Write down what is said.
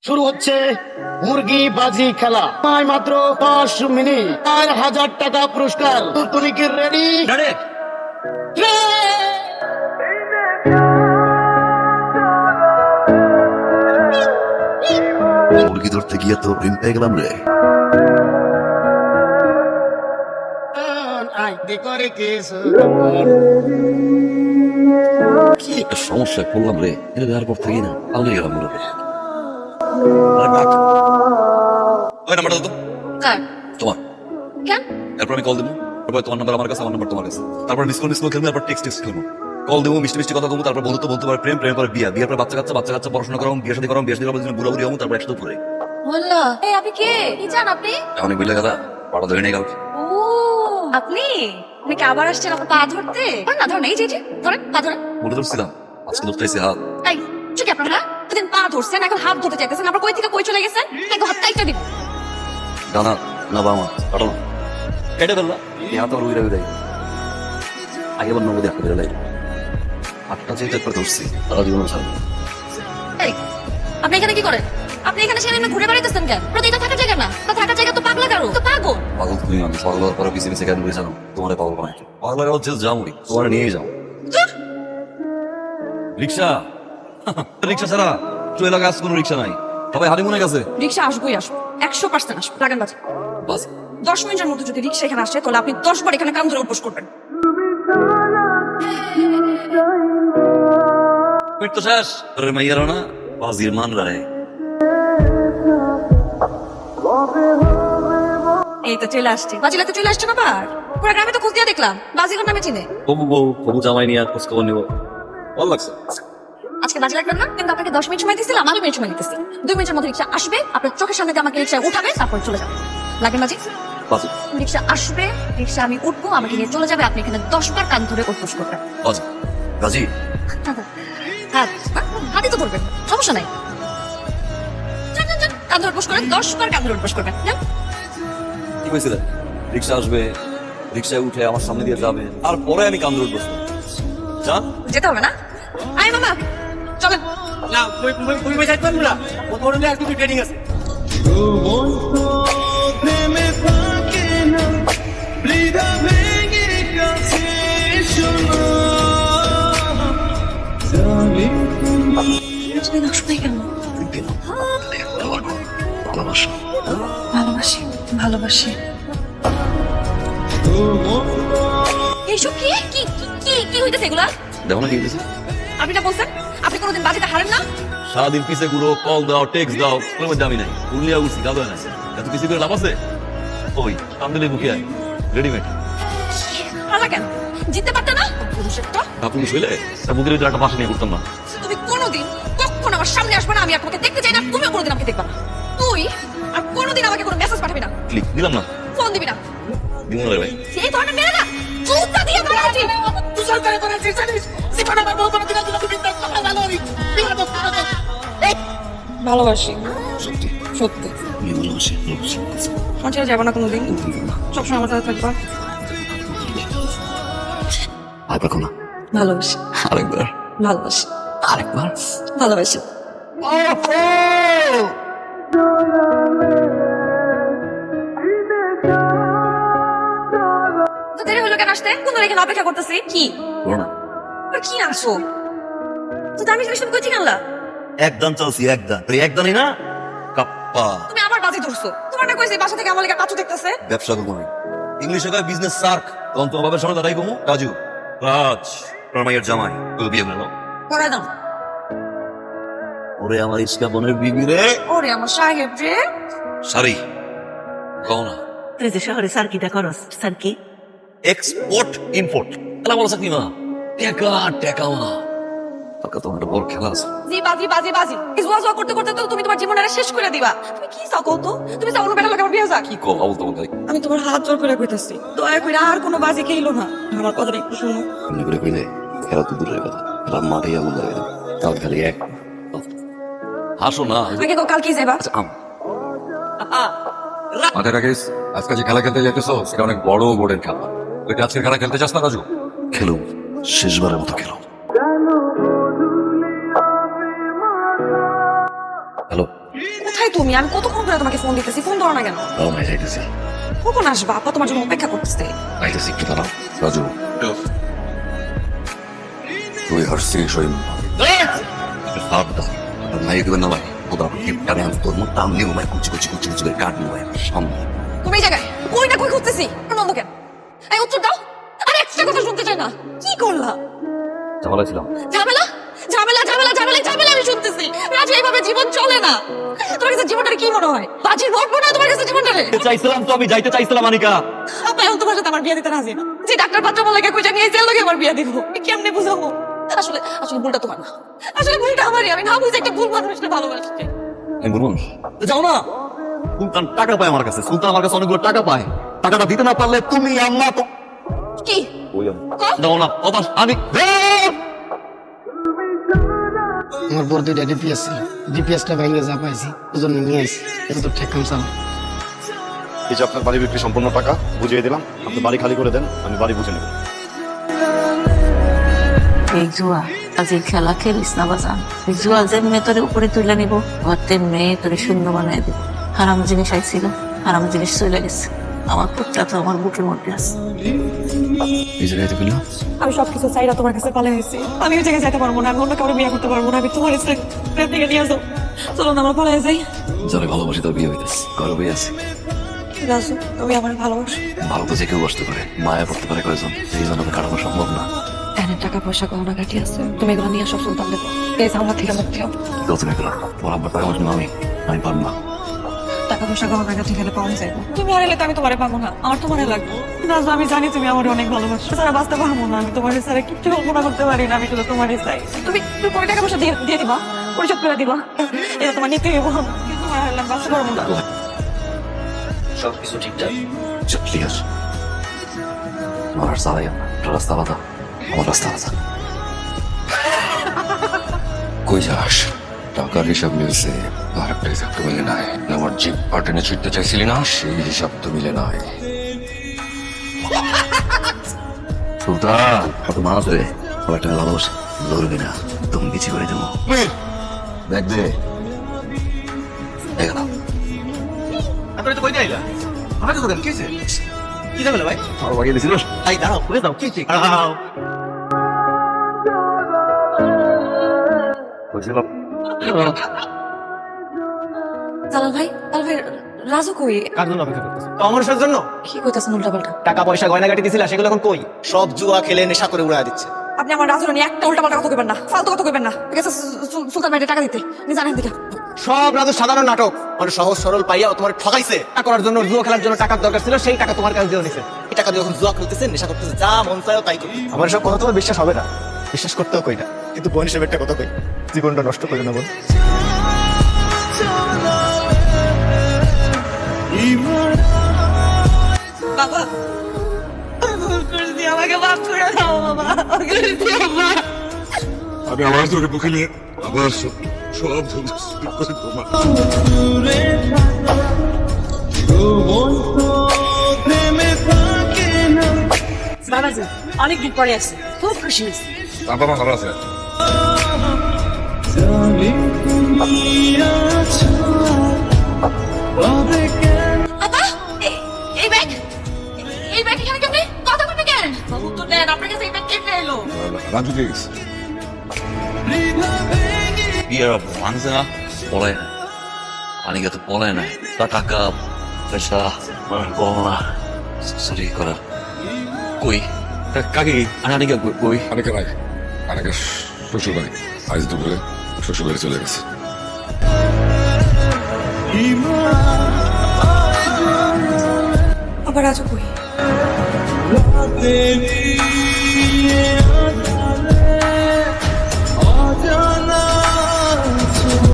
শুরু হচ্ছে মুরগি বাজি খেলা। মাত্র 5 মিনিট, 4,000 টাকা পুরস্কার। তুমি কি রেডি? মুরগি ধরতে গিয়ে তো প্রেম পেয়ে গেলাম রে। কি একটা সমস্যায় পড়লাম রে, এটা দেওয়ার পর থেকে না পালিয়ে গেলাম মনে হয়। ওই নাম্বারটা দাও তো। কার? তোমার। কেন? এরপর আমি কল দেবো, তারপর তোমার নাম্বার আমার কাছে, আমার নাম্বার তোমার কাছে, তারপর মিস কল খেলবো, তারপর টেক্সট খেলবো। কল দেবো, মিষ্টি মিষ্টি কথা বলবো, তারপর বন্ধুত্ব বলতে পারে, প্রেম প্রেম পরে বিয়ে, বিয়ের পর বাচ্চা কাচ্চা, বাচ্চা কাচ্চা পড়াশোনা করাম, বিয়ে শাদী করাম, বিয়ে শাদী করার জন্য বুড়া বুড়ি হবো, তারপর একসাথে উপরে। মোল্লা, এই আপনি কে? কি চান আপনি? অনেক বুঝলে কথা পাড়া ধরে নেই কাউকে। ও আপনি নাকি আবার আসছেন আমার পা ধরতে? না ধরেন, এই যে ধরেন, পা ধরেন। বলে ধরছিলাম, আজকে ধরতেছি হাত। এই ঠিক আপনার, হ্যাঁ সেদিন পা ধরছেন, এখন হাত ধরতে চাইতেছেন, আবার কই থেকে কই চলে গেছেন? এক হাত টাইটা দিন। ডানা না বামা কাটো না, কেটে ফেললা এই হাত আর উইরা উইরাই আগে বল নগদে হাতে বেরোলাই হাতটা যে একবার ধরছি তারা জীবন ছাড়বে। এই আপনি এখানে কি করেন? আপনি এখানে সেখানে ঘুরে বেড়াইতেছেন কেন? প্রতিটা থাকার জায়গা না, তা থাকার জায়গা তো পাগলা কারো, তো পাগল। পাগল তুমি মানুষ, পাগল হওয়ার পরে পিছিয়ে পিছিয়ে কেন ঘুরে যাও? তোমার পাগল বানাই পাগল হচ্ছে যাওই, তোমার নিয়ে যাও। রিক্সা রিক্সা ছাড়া তো এলাকায় আজ কোনো রিক্সা নাই, সবাই হানিমুনে গেছে। রিক্সা আসবোই আসবো, 100% আসবো। লাগান বাজে বাস 10 মিনিটের মধ্যে যদি রিক্সা এখানে আসে, তাহলে আপনি 10 বার এখানে কাম ধরে উপোস করবেন। পেট তো শেষ তোর মাইয়ারও না বাজির মান রে। এই তো চলে আসছে, বাজিলা তো চলে আসছে না। আবার পুরো গ্রামে তো খোঁজ দিয়ে দেখলাম, বাজিঘর নামে চিনে। তবু বউ তবু জামাই নিয়ে খোঁজ খবর নিবো, ভালো লাগছে। আজকে বাজি লাগবেন না, কিন্তু আপনাকে 10 মিনিট সময় দিয়েছিলাম, আমি 2 মিনিট সময় দিতেছি। 2 মিনিটের মধ্যে রিক্সা আসবে, আপনার চোখের সামনে দিয়ে আমাকে রিক্সায় উঠাবে, তারপর চলে যাবে। লাগেন বাজি? বাজি রিক্সা আসবে, রিক্সা আমি উঠবো, আমাকে নিয়ে চলে যাবে, আপনি এখানে 10 বার কান ধরে উপোস করবেন। বাজি বাজি হাত হাতই তো ধরবেন, সমস্যা নাই। যান, যান, যান, কান ধরে উপোস করেন, 10 বার কান ধরে উপোস করবেন। যান। কি হয়েছিল? রিক্সা আসবে, রিক্সায় উঠে আমার সামনে দিয়ে যাবে, তারপরে আমি কান্দে উঠবো। যান যেতে হবে না? আয় মামা চলেন। না, তুমি যাইতে পারবো না, ও তোর একটু ট্রেনিং আছে। তুমি না শুনে কেন? ভালোবাসা ভালোবাসি, ভালোবাসি। এইসব কি কি কি কি হইতেছে এগুলা? দেখো না কি হইতেছে? আপনি না বলছেন আপনি কোনোদিন বাজিতে হারেন না? সারাদিন পিছে ঘুরো, কল দাও, টেক্সট দাও, কোনো মধ্যে আমি নাই। উল্লিয়া উঠছি, কাদো নাই, এত পিছিয়ে করে লাভ আছে? ওই কান্দলে বুকে আয়, রেডিমেড। হারা কেন? জিততে পারতে না? পুরুষের তো। আপনি শুইলে তার বুকের ভিতরে একটা বাসা নিয়ে করতাম না। তুমি কোনোদিন কখনো আমার সামনে আসবে না, আমি আর তোমাকে দেখতে চাই না, তুমিও কোনোদিন আমাকে দেখবা না। তুই আর কোনোদিন আমাকে কোনো মেসেজ পাঠাবি না, ক্লিক দিলাম না, ফোন দিবি না। দিব না রে ভাই। সেই ধরনের মেয়ে না, জুতা দিয়ে মারাছি। তুই সরকারে করে জানিস, জীবনে আমার বউ কোনো দিন তুমি ভালো হবি। ভালোবাসি, সত্যি সত্যি। আমি ভালোবাসি, ভালোবাসি। আমার ছেড়ে যাবো না কোনোদিন, সবসময় আমার সাথে থাকবা। আর দেখো না, ভালোবাসি, আরেকবার, ভালোবাসি, আরেকবার। ভালোবাসি। তো দেরি হলো কেন আসতে? কোন এখানে অপেক্ষা করতেছি। কি করো না, আর কি আসো? তো দামি জিনিস তুমি কই থেকে আনলা? একদম চলছি, একদম এই একদমই না কাপ্পা। তুমি আবার বাজি ধরছো। তোমার না কইছি বাসা থেকে আমার লেগে কাচু দেখতেছে। ব্যবসা করবো না, ইংলিশে কয় বিজনেস সার্ক। তখন তোমার বাবার সামনে দাঁড়াই কমু রাজু রাজ তোমার মায়ের জামাই, ওকে বিয়ে করলো। পড়াই দাও। ওরে আমার ইস্কা বোনের বিবি রে। ওরে আমার সাহেব রে। সারি কও না, তুই যে শহরে সার্কিটা করস, সার্কি এক্সপোর্ট ইম্পোর্ট খেলা বলো চাকরি না, টাকা টাকাও না। টাকা তোমার একটা বড় খেলা আছে। জি বাজি বাজি বাজি। ইজওয়াজ করতে করতে তো তুমি তোমার জীবনটা শেষ করে দিবা। তুমি কি চাও কও তো? তুমি চাও অন্য বেটা লাগে আমার বিয়ে যাক? কি কও আবল তোমার গাই আমি তোমার হাত জোর করে কইতাছি, দয়া করে আর কোনো বাজি খেইলো না। আমার কথাটা একটু শুনো। এমনি করে কইলে খেলা তো দূরের কথা, খেলা মাঠেই আগুন লাগে দাও, তাও খালি এক হাসো না। আগে কও কাল কি যাইবা? আচ্ছা আম মাথায় রাখিস, আজকে যে খেলা খেলতে যেতেছো সেটা অনেক বড় বোর্ডের খেলা। তুই আজকে খেলা খেলতে চাস না রাজু? খেলো, শেষবারের মতো খেলো। হ্যালো কোথায় তুমি? আমি কতক্ষণ ধরে তোমাকে ফোন দিতেছি, ফোন ধরো না কেন? রওনা যাইতেছি কখন আসবা? আপা তোমার জন্য অপেক্ষা করতেছে। আইতেছি একটু দাঁড়াও রাজু তুই হাসছি সই ভাই দেবেন না ভাই ওটা টানে আমি তোর মতো টান নিও ভাই কুচি কুচি কুচি কুচি করে কাট নিও ভাই সামনে তুমি এই জায়গায় কই না কই খুঁজতেছি, নন্দ কেন? এই উত্তর দাও। আরে একটা কথা শুনতে চাই না। কি করলা? ঝামেলা ছিলাম ঝামেলা ঝামেলা ঝামেলা ঝামেলা ঝামেলা আমি শুনতেছি। রাজু, এইভাবে জীবন চলে না। তোমার কাছে জীবনটা কি মনে হয়? বাজির ভোট মনে হয় তোমার কাছে জীবনটা? চাইছিলাম তো আমি যাইতে চাইছিলাম আনিকা আপা এখন তোমার সাথে আমার বিয়ে দিতে রাজি না। যে ডাক্তার পাত্র বলে কই জানি এই লোকে আমার বিয়ে দিব, কেমনে বুঝাবো? আসলে আসলে ভুলটা তোমার না, আসলে ভুলটা আমারই। আমি না বুঝে একটা ভুল মানুষকে ভালোবাসছি। আমি বলুন যাও না সুলতান টাকা পায় আমার কাছে সুলতান আমার কাছে অনেকগুলো টাকা পায় টাকাটা দিতে না পারলে তুমি আম্মা তো কি দাও না অবাস আমি আমার বড় দুইটা ডিপিএস ছিল, ডিপিএসটা ভেঙে যা পাইছি ওজন্য নিয়ে আসি। এটা তো ঠেকাম চাল। এই যে আপনার বাড়ি বিক্রি সম্পূর্ণ টাকা বুঝিয়ে দিলাম, আপনি বাড়ি খালি করে দেন, আমি বাড়ি বুঝে নেব। এই জুয়া আজ এই খেলা খেলিস না বাজান। এই জুয়া যেমনি তোর উপরে তুলে নিব আর তেমনি তোরে শূন্য বানাই দিব। হারাম জিনিস আইছিল, হারাম জিনিস চলে গেছে। আমার পুত্রা তো আমার বুকের মধ্যে আছে। এই জায়গায় ফেললো আমি সবকিছু চাইরা তোমার কাছে পালে হয়েছি। আমি ওই জায়গায় যেতে পারবো না, আমি অন্য কাউকে বিয়ে করতে পারবো না। আমি তোমার থেকে নিয়ে আসো। চলো না, আমার পালে যাই। যারা ভালোবাসি তার বিয়ে হইতেছে গর্বে আছে রাজু, তুমি আমার ভালোবাসো। ভালো তো যে কেউ বসতে পারে মায়া পড়তে পারে কয়েকজন এই জন্য কাটানো সম্ভব না এখানে টাকা পয়সা গহনা কাটি আছে, তুমি এগুলো নিয়ে সব সুলতান দেবো। এই ঝামেলা থেকে মুক্তি হও। কত তুমি করো তোমার আব্বার টাকা পয়সা আমি পারবো না টাকা পয়সা গহনা কাটি গেলে পাওয়া যাবে। তুমি হারাইলে তো আমি তোমারে পাবো না, আমার তোমারে লাগবে। রাজু, আমি জানি তুমি আমার অনেক ভালোবাসো, সারা বাঁচতে পারবো না। আমি তোমার সারা কিছু কল্পনা করতে পারি না। আমি শুধু তোমারই চাই। তুমি পরে টাকা পয়সা দিয়ে দিবা, পরিশোধ করে দিবা। এটা তোমার নিতে হইব। কিন্তু তোমার হারাইলে আমি বাঁচতে পারবো না। সবকিছু ঠিকঠাক ঠিক আছে আমার রাস্তা আলাদা রাস্তা আলাদা আমার রাস্তা আলাদা কই যাস টাকার হিসাব মিলছে আর একটা হিসাব তো মিলে নাই আমার জিপ পার্টেনে ছুটতে চাইছিলি না সেই হিসাব তো মিলে নাই সুলতান কত মানুষ রে আমার একটা ভালোবাসে লড়বি না তুমি কিছু করে দেবো দেখ দে দেখ না আপনারা তো কই দিলা? আমার তো দোকান কিছে? কি যাবে ভাই? আমার বাড়ি দিছিল আই দাঁড়াও, কই দাও? কি কি? দাঁড়াও। বুঝলাম জালাল ভাই, রাজু কই? কার জন্য অপেক্ষা করতেছ? তো অমরসের জন্য? কি কইতাছেন উল্টাপাল্টা? টাকা পয়সা গয়না গাটি দিছিলা সেগুলো এখন কই? সব জুয়া খেলে নেশা করে উড়ায় দিচ্ছে। আপনি আমার রাজুর নিয়ে একটা উল্টাপাল্টা কথা কইবেন না, ফালতু কথা কইবেন না। ঠিক আছে, সুলতান ভাই টাকা দিতে নি জানেন দিকে। সব রাজু সাধারণ নাটক। মানে সহজ সরল পাইয়া ও তোমার ঠকাইছে। টাকা করার জন্য জুয়া খেলার জন্য টাকার দরকার ছিল, সেই টাকা তোমার কাছে দিয়ে দিছে। এই টাকা দিয়ে এখন জুয়া খেলতেছে, নেশা করতেছে, যা মন চায় তাই করবে। আমার সব কথা তোমার বিশ্বাস হবে না, বিশ্বাস করতেও কই না, কিন্তু বোন হিসেবে একটা কথা কই, জীবনটা নষ্ট করে না বোন। বাবা, আমাকে মাফ করে দাও বাবা। আমি আমার তোকে বুকে নিয়ে আবার সব করে তোমার বাবাজি অনেকদিন পরে আসছে, খুব খুশি হয়েছি। বাবা মা ভালো আছে আপা, এই ব্যাগ এখানে কেমনে? কথা বলবে কেন? বাবু তো দেন, আপনার কাছে এই ব্যাগ কেমনে এলো? রাজু দিয়ে গেছে বিয়ের ভাঙছে না পড়ায় না আনিকা তো পড়ায় না তা টাকা পয়সা গহনা চুরি করা কই কাকে আনিকা কই অনেকে নাই অনেকে শ্বশুর বাড়ি আজ দুপুরে শ্বশুর বাড়ি চলে গেছে আবার রাজু কই?